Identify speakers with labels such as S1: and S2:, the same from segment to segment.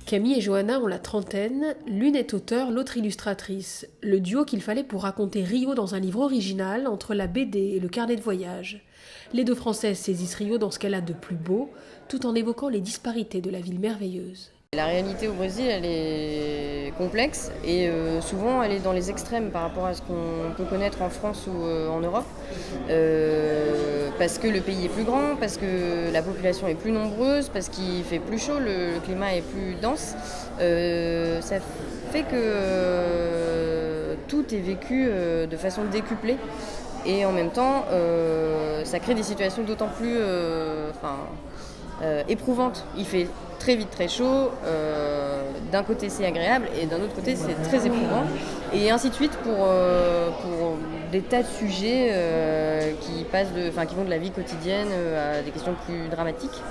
S1: Camille et Johanna ont la trentaine, l'une est auteure, l'autre illustratrice. Le duo qu'il fallait pour raconter Rio dans un livre original entre la BD et le carnet de voyage. Les deux Françaises saisissent Rio dans ce qu'elle a de plus beau, tout en évoquant les disparités de la ville merveilleuse.
S2: La réalité au Brésil, elle est complexe et souvent elle est dans les extrêmes par rapport à ce qu'on peut connaître en France ou en Europe. Parce que le pays est plus grand, parce que la population est plus nombreuse, parce qu'il fait plus chaud, le climat est plus dense. Ça fait que tout est vécu de façon décuplée et en même temps ça crée des situations d'autant plus éprouvante. Il fait très vite très chaud, d'un côté c'est agréable et d'un autre côté c'est très éprouvant. Et ainsi de suite pour des tas de sujets qui vont de la vie quotidienne à des questions plus dramatiques.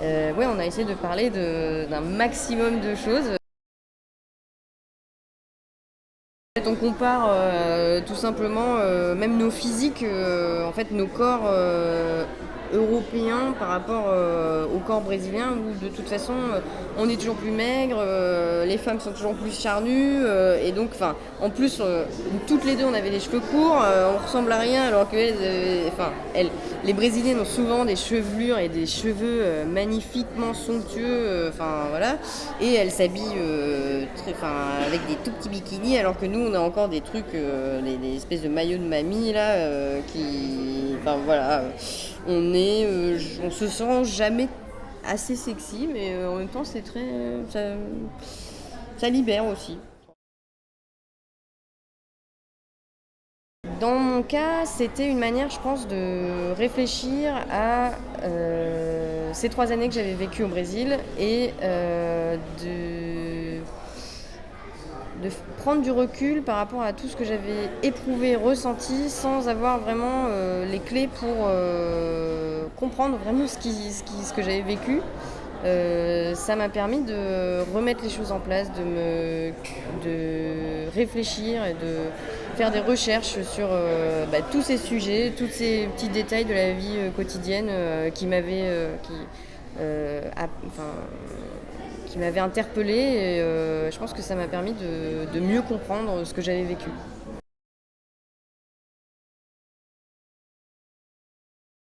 S2: Ouais, on a essayé de parler d'un maximum de choses. En fait, on compare tout simplement même nos physiques, en fait nos corps européens par rapport au corps brésilien où de toute façon on est toujours plus maigre, les femmes sont toujours plus charnues et donc en plus toutes les deux on avait les cheveux courts, on ressemble à rien alors que les brésiliennes ont souvent des chevelures et des cheveux magnifiquement somptueux, voilà, et elles s'habillent avec des tout petits bikinis alors que nous on a encore des trucs, des espèces de maillots de mamie là on se sent jamais assez sexy, mais en même temps c'est très ça libère aussi. Dans mon cas, c'était une manière, je pense, de réfléchir à ces 3 années que j'avais vécues au Brésil et de prendre du recul par rapport à tout ce que j'avais éprouvé, ressenti, sans avoir vraiment les clés pour comprendre vraiment ce que j'avais vécu. Ça m'a permis de remettre les choses en place, de réfléchir et de faire des recherches sur tous ces sujets, tous ces petits détails de la vie quotidienne qui m'avaient interpellée et je pense que ça m'a permis de mieux comprendre ce que j'avais vécu.